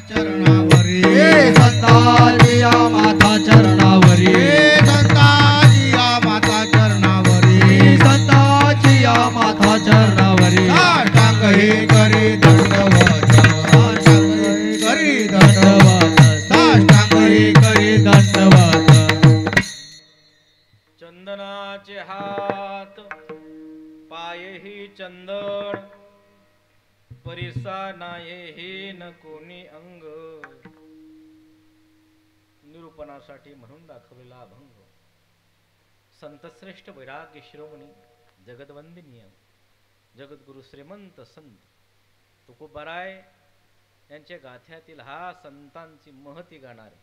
चरणावरी संताजी या माता चरणावरी संताजी या माता चरणावरी संताजी या माता चरणावरी साष्टांग हे करी दंडवत साष्टांग हे करी दंडवत साष्टांग हे करी दंडवत चंदनाचे हात पायही चंदन परिसा नाये न कोणी अंग निरूपणासाठी म्हणून दाखवलेला अभंग संतश्रेष्ठ वैराग्य शिरोमणी जगदवंदनीय जगद्गुरु श्रीमंत संत तुकोबाराय यांच्या गाथ्यातील हा संतांची महती गाणारे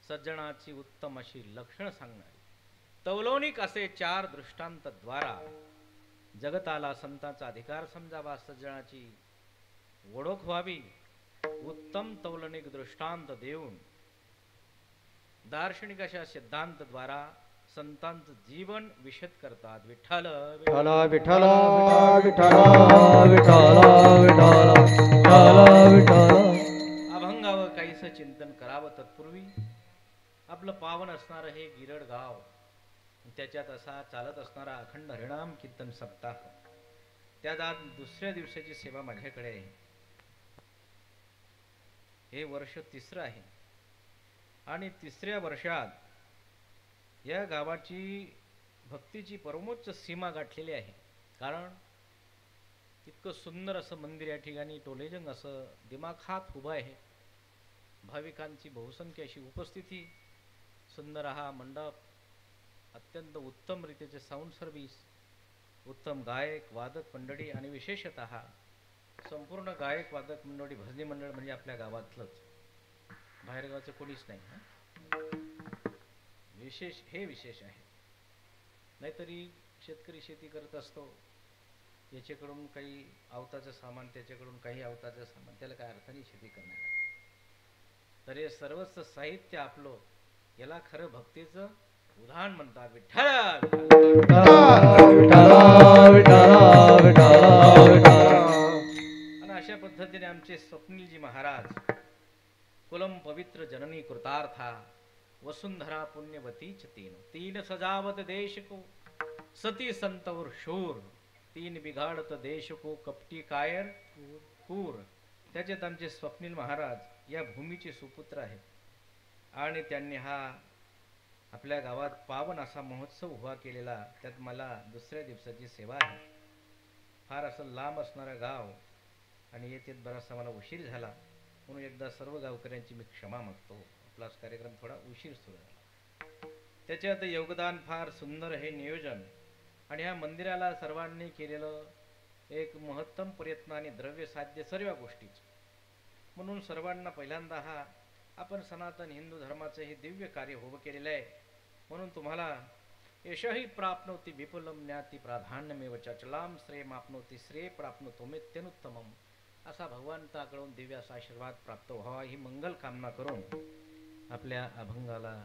सज्जनाची उत्तम अशी लक्षण सांगणारे तौलौनिक असे 4 दृष्टांत द्वारा जगताला संतांचा अधिकार समजावा सज्जनाची ओळख व्हावी उत्तम तौलनिक दृष्टांत देऊन दार्शनिक अशा सिद्धांत द्वारा संतांचं जीवन विशद करतात विठ्ठल विठ्ठल विठ्ठल विठ्ठल विठ्ठल विठ्ठल विठ्ठल अभंगावर काहीसं चिंतन करावं तत्पूर्वी आपलं पावन असणारं हे गिरड गाव त्याच्यात असा चालत असणारा अखंड हरिनाम कीर्तन सप्ताह त्यात आज दुसऱ्या दिवसाची सेवा माझ्याकडे आहे हे वर्ष 3रं आहे आणि 3ऱ्या वर्षात या गावाची भक्तीची परमोच्च सीमा गाठलेली आहे कारण इतकं सुंदर असं मंदिर या ठिकाणी टोलेजंग असं दिमाखात उभं आहे भाविकांची बहुसंख्य अशी उपस्थिती सुंदर हा मंडप अत्यंत उत्तम रीतीचे साऊंड सर्व्हिस उत्तम गायक वादक मंडळी आणि विशेषतः संपूर्ण गायक वादक मंडळी भजनी मंडळ म्हणजे आपल्या गावातलंच बाहेरगावचं कोणीच नाही विशेष हे विशेष आहे नाहीतरी शेतकरी शेती करत असतो याच्याकडून काही अवताचं सामान त्याच्याकडून काही अवताचं सामान त्याला काय अर्थाने शेती करणार तर हे सर्वच साहित्य आपलं याला खरं भक्तीचं उदाहरण म्हणतात विठ्ठल आणि अशा पद्धतीने आमचे स्वप्नीलजी महाराज कुलम पवित्र जननी कृतार्था वसुंधरा पुण्यवतीच तीन सजावत देश को सती संत और शूर 3 बिघाडत देश को कपटी कायर पूर त्याच्यात आमचे स्वप्नील महाराज या भूमीचे सुपुत्र आहेत आणि त्यांनी हा आपल्या गावात पावन असा महोत्सव उभा केलेला त्यात मला दुसऱ्या दिवसाची सेवा आहे फार असं लांब असणारं गाव आणि येथे बराचसा मला उशीर झाला म्हणून एकदा सर्व गावकऱ्यांची मी क्षमा मागतो आपला कार्यक्रम थोडा उशीर सुरू झाला त्याच्यात योगदान फार सुंदर हे नियोजन आणि ह्या मंदिराला सर्वांनी केलेलं एक महत्तम प्रयत्न आणि द्रव्य साध्य सर्व गोष्टीच म्हणून सर्वांना पहिल्यांदा हा आपण सनातन हिंदू धर्माचे हे दिव्य कार्य उभं केलेलं आहे म्हणून तुम्हाला यशही प्राप्नोति विपुलम ज्ञाती प्राधान्यमेव चचलाम श्रेयमाप्नोति श्रेय प्राप्नोतोमेत्यनुत्तमम असा भगवंताकडून दिव्य असा आशीर्वाद प्राप्त व्हावा ही मंगल कामना करून आपल्या अभंगाला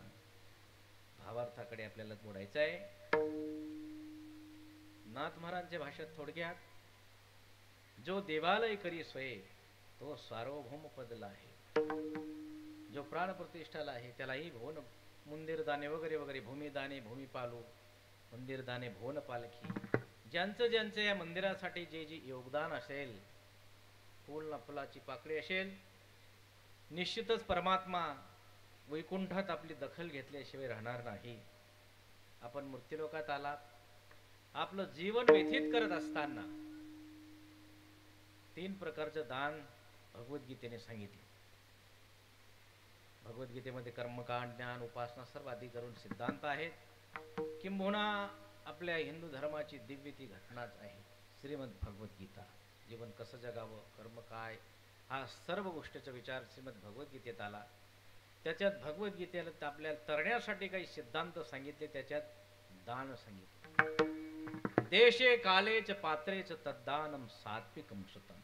भावार्थाकडे आपल्याला बोलायचं आहे नाथ महाराजांच्या भाषेत थोडक्यात जो देवालय करी सोये तो सार्वभौम पदला आहे जो प्राण प्रतिष्ठाला आहे त्यालाही भुवन मंदिर दाने वगैरे वगैरे भूमिदाने भूमिपालू मंदिर दाने भुवन पालखी ज्यांचं ज्यांचं या मंदिरासाठी जे जे योगदान असेल फूल ना फुलाची पाकळी असेल निश्चितच परमात्मा वैकुंठात आपली दखल घेतल्याशिवाय राहणार नाही आपण मृत्यूलोकात आलात आपलं जीवन व्यतीत करत असताना 3 प्रकारचं दान भगवद्गीतेने सांगितले भगवद्गीतेमध्ये कर्मकांड ज्ञान उपासना सर्व आदी करून सिद्धांत आहेत किंबहुना आपल्या हिंदू धर्माची दिव्य ती घटनाच आहे श्रीमद भगवद्गीता जीवन कसं जगावं कर्म काय हा सर्व गोष्टीचा विचार श्रीमद भगवद्गीतेत आला त्याच्यात भगवद्गीतेला आपल्याला तरण्यासाठी काही सिद्धांत सांगितले त्याच्यात दान सांगितले देशे कालेच पात्रेच तद्दानम सात्विकम सुतम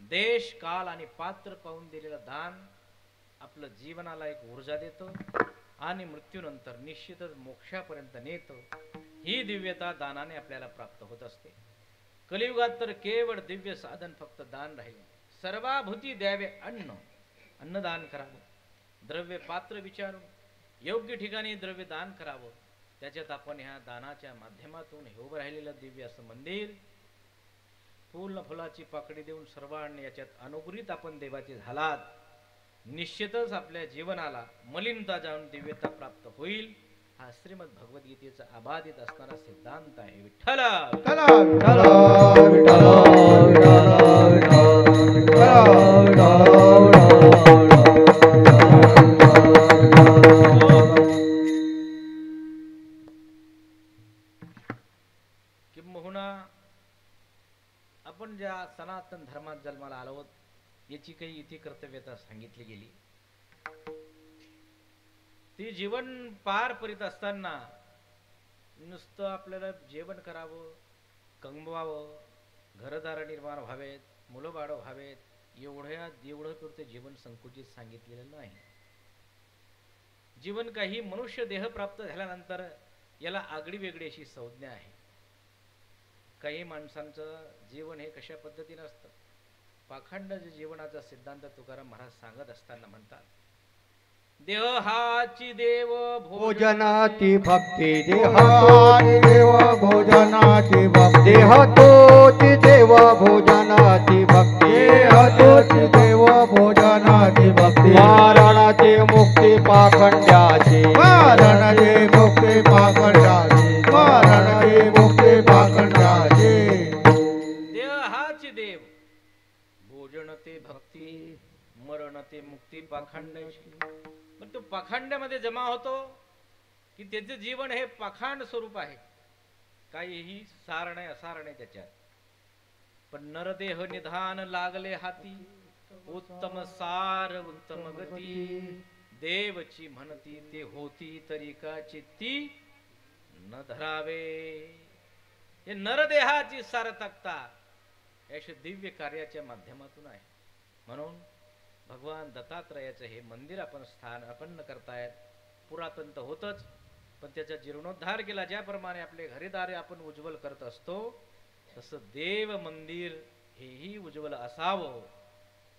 देश काल आणि पात्र पाहून दिलेलं दान आपलं जीवनाला एक ऊर्जा देतं आणि मृत्यूनंतर निश्चितच मोक्षापर्यंत नेतं ही दिव्यता दानाने आपल्याला प्राप्त होत असते कलियुगात तर केवळ दिव्य साधन फक्त दान राहिले सर्वाभूती द्यावे अन्न अन्नदान करावं, द्रव्य पात्र विचारून योग्य ठिकाणी द्रव्य दान करावं. त्याच्यात आपण ह्या दानाच्या माध्यमातून हे उभं राहिलेलं दिव्य असं मंदिर पूर्ण फुलाची पाकडी देऊन सर्वांनी याच्यात अनुग्रहित आपण देवाचे झालात. निश्चितच आपल्या जीवनाला मलिनता जाऊन दिव्यता प्राप्त होईल. हा श्रीमद भगवद्गीतेचा अबाधित असणारा सिद्धांत आहे. विठ्ठल विठ्ठल विठ्ठल विठ्ठल किंबहुना आपण ज्या सनातन धर्मात जन्माला आलो आहोत याची काही इथे कर्तव्यता सांगितली गेली. ती जीवन पार करीत असताना नुसतं आपल्याला जेवण करावं, कमवावं, घरदार निर्माण व्हावेत, मुलं बाळ व्हावेत एवढं पुरते जीवन संकुचित सांगितलेलं नाही. जीवन काही मनुष्य देह प्राप्त झाल्यानंतर याला आगळी वेगळी अशी संज्ञा आहे. काही माणसांचं जीवन हे कशा पद्धतीने असतं. पाखंड जीवनाचा सिद्धांत तुकाराम महाराज सांगत असताना म्हणतात, देह हाची देव भोजनाची भक्ती देहाची देव भोजनाची भक्ती देह तोची देव भोजनाची भक्ती देह तोची देव भोजनाची भक्ती मारणाची मुक्ती पाखंड्याची मारणाची मुक्ती पाखंड्याची मारणाची मुक्ती पाखंड्याची देह हाची देव भोजन ते भक्ती मरण ते मुक्ती पाखंड्याची. पण तो पाखंड्यामध्ये जमा होतो की त्याचे जीवन हे पाखंड स्वरूप आहे. काहीही सार नाही असार नाही त्याच्यात. पण नरदेह निधान लागले हाती उत्तम सार उत्तम गती देवची म्हणती ते होती तरी का चित्ती न धरावे. हे नरदेहाची सार्थकता अशा दिव्य कार्याच्या माध्यमातून आहे. म्हणून भगवान दत्तात्रयाचं हे मंदिर आपण स्थानापन्न करतायत. पुरातन तर होतच, पण त्याचा जीर्णोद्धार केला. ज्याप्रमाणे आपले घरेदारे आपण उज्ज्वल करत असतो तसं देव मंदिर हेही उज्ज्वल असावं.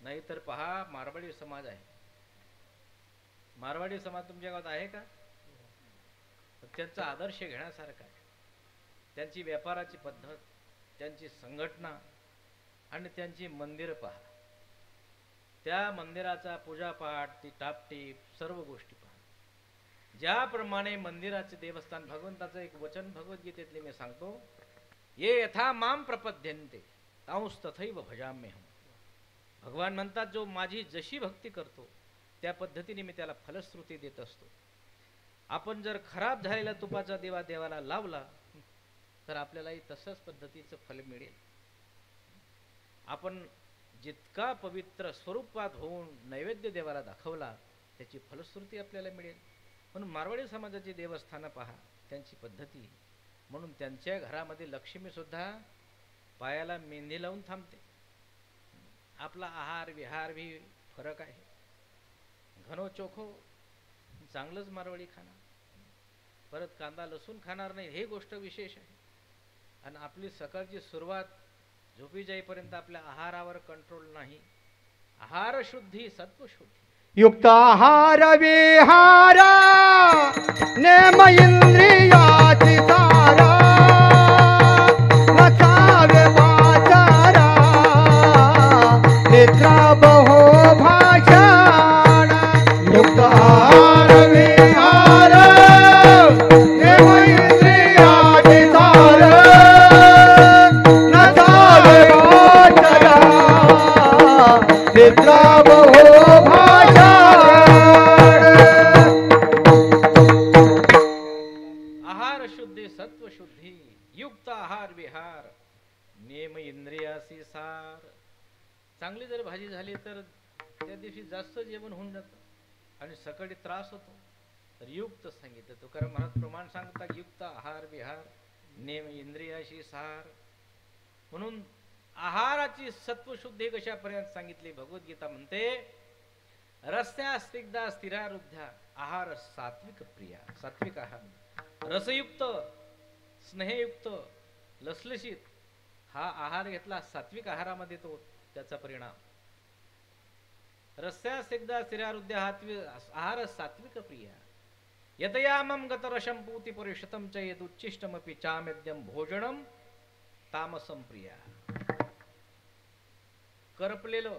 नाहीतर पहा, मारवाडी समाज आहे. मारवाडी समाज तुमच्या गावात आहे का? त्यांचा आदर्श घेण्यासारखा आहे. त्यांची व्यापाराची पद्धत, त्यांची संघटना आणि त्यांची मंदिर पहा. त्या मंदिराचा पूजापाठ, ती टापटीप, सर्व गोष्टी पहा. ज्याप्रमाणे मंदिराचे देवस्थान, भगवंताचं एक वचन भगवद्गीतेतले मी सांगतो, ये यथा माम प्रपद्यन्ते तांस तथैव भजाम्यहम्. भगवान म्हणतात, जो माझी जशी भक्ती करतो त्या पद्धतीने मी त्याला फलश्रुती देत असतो. आपण जर खराब झालेला तुपाचा दिवा देवाला लावला तर आपल्यालाही तसंच पद्धतीचं फल मिळेल. आपण जितका पवित्र स्वरूपात होऊन नैवेद्य देवाला दाखवला त्याची फलश्रुती आपल्याला मिळेल. म्हणून मारवाडी समाजाची देवस्थानं पहा, त्यांची पद्धती. म्हणून त्यांच्या घरामध्ये लक्ष्मी सुद्धा पायाला मेहंदी लावून थांबते. आपला आहार विहार भी फरक आहे. घनो चोखो चांगलंच मारवाडी खाणार, परत कांदा लसूण खाणार नाही, हे गोष्ट विशेष आहे. आणि आपली सकाळची सुरुवात झोपी जाईपर्यंत आपल्या आहारावर कंट्रोल नाही. आहार शुद्धी सत्वशुद्धी युक्त आहार विहार नेम इंद्रियाची सारा नसावे वाचारा नेत्रा बहो भाषण युक्त आहार विहार नेम इंद्रियाची सारा नसावे वाचारा नेत्रा बहो भाषण. आहार शुद्धी सत्वशुद्धी युक्त आहार विहार नेम इंद्रियासी सार. चांगली जर भाजी झाली तर त्या दिवशी जास्त जेवण होऊन जातं आणि सकाळी त्रास होतो. तर युक्त सांगितलं. तुकाराम महाराज प्रमाण सांगतात, युक्त आहार विहार नेम इंद्रियाशी सार. म्हणून आहाराची सत्वशुद्धी कशापर्यंत सांगितली. भगवद्गीता म्हणते, रस्त्या स्निग्धा स्थिरारुद्ध्या आहार सात्विक प्रिया. सात्विक आहार रसयुक्त स्नेहयुक्त लसलशीत हा आहार घेतला सात्विक आहारामध्ये तो त्याचा परिणाम. रस्यास एकदा स्त्रियारुद्या आहार सात्विक प्रिया यतयामं गतरशं पूति परिषतं च यदुच्चिष्टमपि चामेद्यं भोजनम तामसं प्रिया. करपलेलं,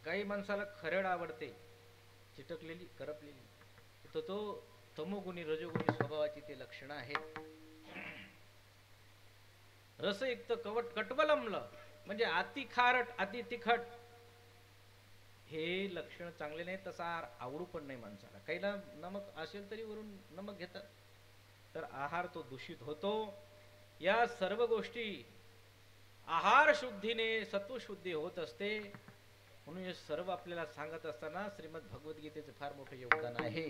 काही माणसाला खरड आवडते, चिटकलेली करपलेली, तो तमोगुणी रजोगुणी स्वभावाची ते लक्षणं आहेत. रसयुक्त कटवलंबल म्हणजे अति खारट अति तिखट हे लक्षण चांगले नाही. तसा आवडू पण नाही माणसाला. काहीला नमक असेल तरी वरून नमक घेतात, तर आहार तो दूषित होतो. या सर्व गोष्टी आहार शुद्धीने सत्वशुद्धी होत असते. म्हणून हे सर्व आपल्याला सांगत असताना श्रीमद भगवद्गीतेचं फार मोठं योगदान आहे.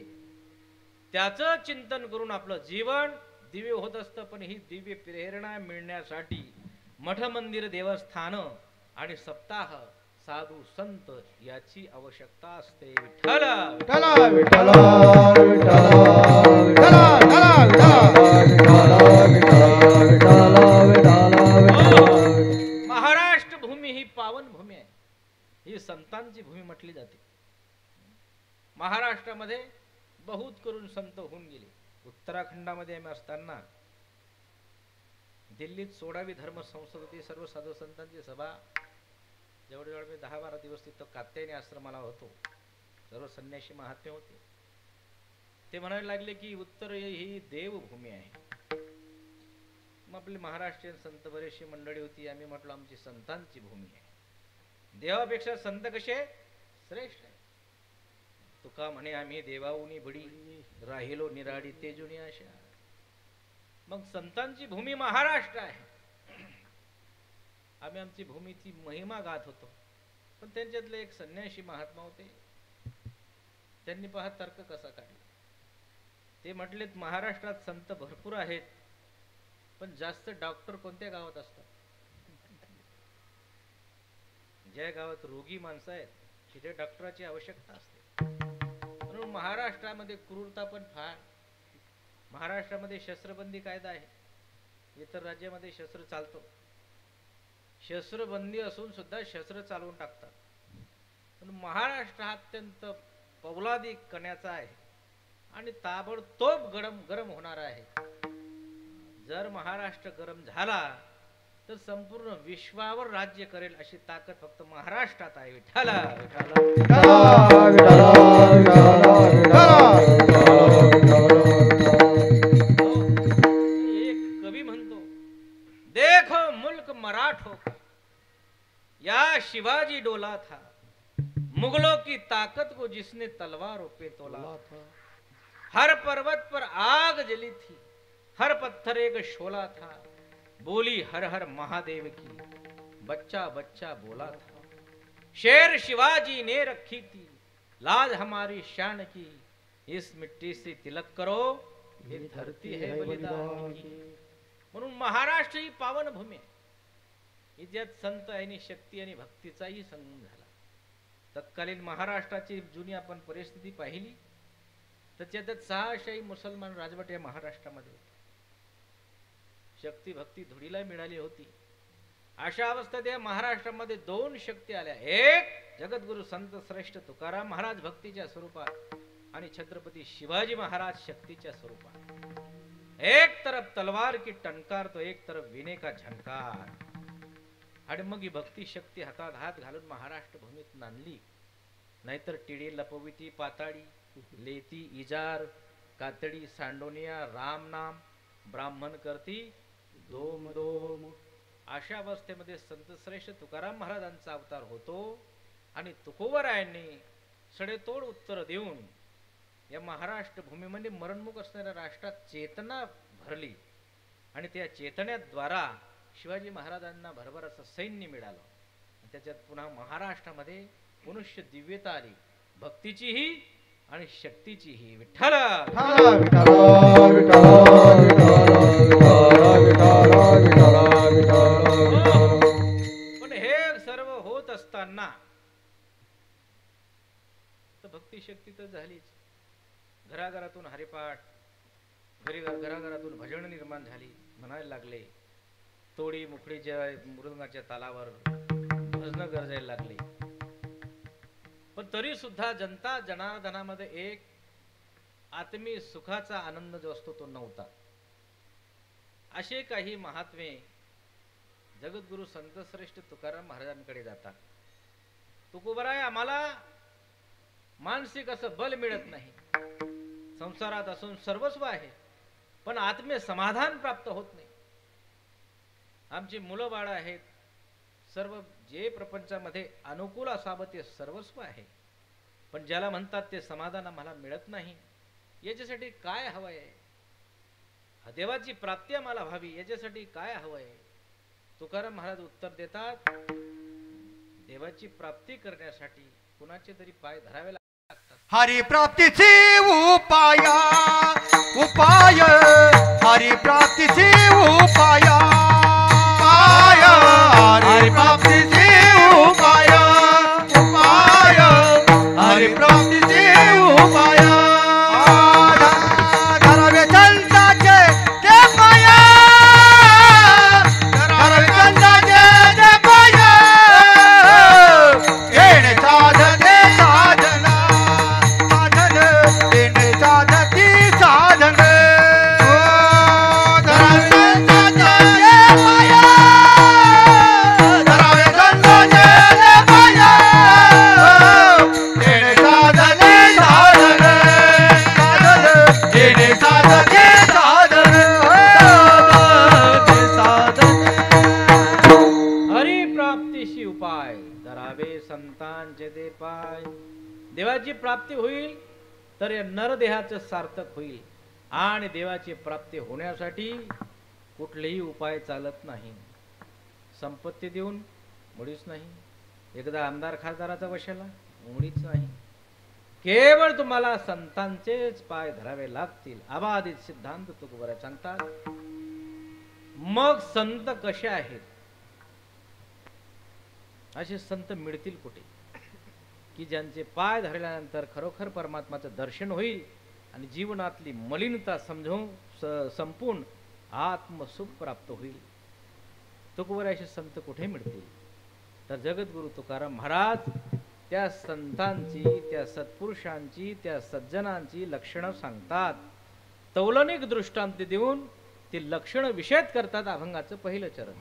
त्याचं चिंतन करून आपलं जीवन दिव्य होत असतं. पण ही दिव्य प्रेरणा मिळण्यासाठी मठ मंदिर देवस्थान आणि सप्ताह साधू संत याची आवश्यकता असते. विठ्ठल विठ्ठल विठ्ठल विठ्ठल विठ्ठल महाराष्ट्र भूमी ही पावन भूमी आहे. ही संतांची भूमी म्हटली जाते. महाराष्ट्रामध्ये बहुत करून संत होऊन गेले. उत्तराखंडामध्ये आम्ही असताना दिल्लीत 16वी धर्म संसद होती. सर्व साधू संतांची सभा. जवळजवळ मी 10-12 दिवस तिथं कात्यायनी आश्रमाला होतो. सर्व संन्यासी महात्मे होते. ते म्हणायला लागले की उत्तर ही देवभूमी आहे. मग आपली महाराष्ट्रीयन संत बरेचशी मंडळी होती. आम्ही म्हटलो आमची संतांची भूमी आहे. देवापेक्षा संत कसे श्रेष्ठ आहे. तुका म्हणे आम्ही देवाऊनी बडी राहिलो निराडी तेजुनी आशा. मग संतांची भूमी महाराष्ट्र आहे. आम्ही आमची भूमीची महिमा गात होतो. पण त्यांच्यातले एक संन्यासी महात्मा होते. त्यांनी पहा तर्क कसा काढला. ते म्हटलेत महाराष्ट्रात संत भरपूर आहेत, पण जास्त डॉक्टर कोणत्या गावात असतात? ज्या गावात रोगी माणसं आहेत तिथे डॉक्टराची आवश्यकता असते. म्हणून महाराष्ट्रामध्ये क्रूरता पण फार. महाराष्ट्रामध्ये शस्त्रबंदी कायदा आहे. इतर राज्यामध्ये शस्त्र चालतो. शस्त्रबंदी असून सुद्धा शस्त्र चालवून टाकतात. पण महाराष्ट्र हा अत्यंत पौलादी कण्याचा आहे आणि ताबडतोब गरम होणार आहे. जर महाराष्ट्र गरम झाला तर संपूर्ण विश्वावर राज्य करेल अशी ताकद फक्त महाराष्ट्रात आहे. विठ्ठल एक कवी म्हणतो, देखो मुल्क मराठों का या शिवाजी डोला था, मुगलों की ताकत को जिसने तलवारों पे तोला था. हर पर्वत पर आग जली थी, हर पत्थर एक शोला था, बोली हर हर महादेव की, बच्चा बच्चा बोला था. शेर शिवाजी ने रखी थी, लाज हमारी शान की, इस मिट्टी से तिलक करो, ये धरती है बलिदान की. म्हणून महाराष्ट्र ही पावन भूमी आहे. इथ्यात संत आणि शक्ती आणि भक्तीचाही संगम झाला. तत्कालीन महाराष्ट्राची जुनी आपण परिस्थिती पाहिली तर त्याच्यात 6 मुसलमान राजवट या महाराष्ट्रामध्ये होते. शक्ती भक्ती धुळीला मिळाली होती. अशा अवस्थेत या महाराष्ट्रामध्ये 2 शक्ती आल्या. एक जगद्गुरु संत श्रेष्ठ तुकाराम महाराज भक्तीच्या स्वरूपात आणि छत्रपती शिवाजी महाराज शक्तीच्या स्वरूपात. एक तरफ तलवार की टंकार तो एक तरफ विने का झंकार. आणि मग ही भक्ती शक्ती हातात हात घालून महाराष्ट्र भूमीत नांदली. नाहीतर टिडी लपविती पाताळी, लेती इजार, कातडी सांडोनिया, राम नाम ब्राह्मण करती दोम दोम. अशा अवस्थेमध्ये संत श्रेष्ठ तुकाराम महाराजांचा अवतार होतो आणि तुकोबरायांनी सडेतोड उत्तर देऊन या महाराष्ट्र भूमीमध्ये मरणमुख असणाऱ्या राष्ट्रात चेतना भरली आणि त्या चेतनेद्वारा शिवाजी महाराजांना भरभराचं सैन्य मिळालं. त्याच्यात पुन्हा महाराष्ट्रामध्ये मनुष्य दिव्यता आली, भक्तीचीही आणि शक्तीचीही. विठ्ठल पण हे सर्व होत असताना तर भक्ती शक्ती तर झालीच. घराघरातून हरिपाठ, घराघरातून भजन निर्माण झाली. म्हणायला लागले, तोडी मुखडीच्या मृदंगाच्या तालावर भजन गरजायला लागले. पण तरी सुद्धा जनता जनार्दनामध्ये एक आत्मीय सुखाचा आनंद जो असतो तो नव्हता. असे काही महात्मे जगद्गुरु संत श्रेष्ठ तुकाराम महाराजांकडे जातात. तुकोबराय, आम्हाला मानसिक असं बल मिळत नाही, संसारात असून सर्वस्व आहे पण आत्मीय समाधान प्राप्त होत नाही. आमची मुलं बाळ आहेत, सर्व जे प्रपंचामध्ये अनुकूल असावं ते सर्वस्व आहे, पण ज्याला म्हणतात ते समाधान आम्हाला मिळत नाही. याच्यासाठी काय हवंय? देवाची प्राप्ती आम्हाला व्हावी, याच्यासाठी काय हवंय? तुकाराम महाराज उत्तर देतात, देवाची प्राप्ती करण्यासाठी कुणाचे तरी पाय धरावे लागतात. हरी प्राप्तीचे उपाया उपाय, हरी प्राप्तीचे उपाया हरी प्राप्तीचे उपाय उपाय, हरी प्राप्तीचे उपाय. धरावे संतांचे ते पाय, धरावे संतांचे ते पाय, येणे साधने साधना साधन, येणे साधती साधन. धरावे संतांचे पाय, धरावे संतांचे ते पाय, येणे साधने साधन साधन, येणे साधते साधन साधन. हरी प्राप्तीशी उपाय, धरावे संतांचे ते पाय. देवाची प्राप्ती होईल तर या नरदेहाचं सार्थक होईल, आणि देवाची प्राप्ती होण्यासाठी कुठलेही उपाय चालत नाही. संपत्ती देऊन मुळीच नाही, एकदा आमदार खासदाराचा वशाला मुळीच नाही. केवळ तुम्हाला संतांचेच पाय धरावे लागतील, अबाधित सिद्धांत तुकोबराय सांगतात. मग संत कसे आहेत? असे संत मिळतील कुठे की ज्यांचे पाय धरल्यानंतर खरोखर परमात्माचं दर्शन होईल आणि जीवनातली मलिनता संपून आत्मसुख प्राप्त होईल. तुकोबराय असे संत कुठे मिळतील? तर जगद्गुरु तुकाराम महाराज त्या संतांची, त्या सत्पुरुषांची, त्या सज्जनांची लक्षणं सांगतात. तौलनिक दृष्टांत देऊन ती लक्षणं विषद करतात. अभंगाचं पहिलं चरण.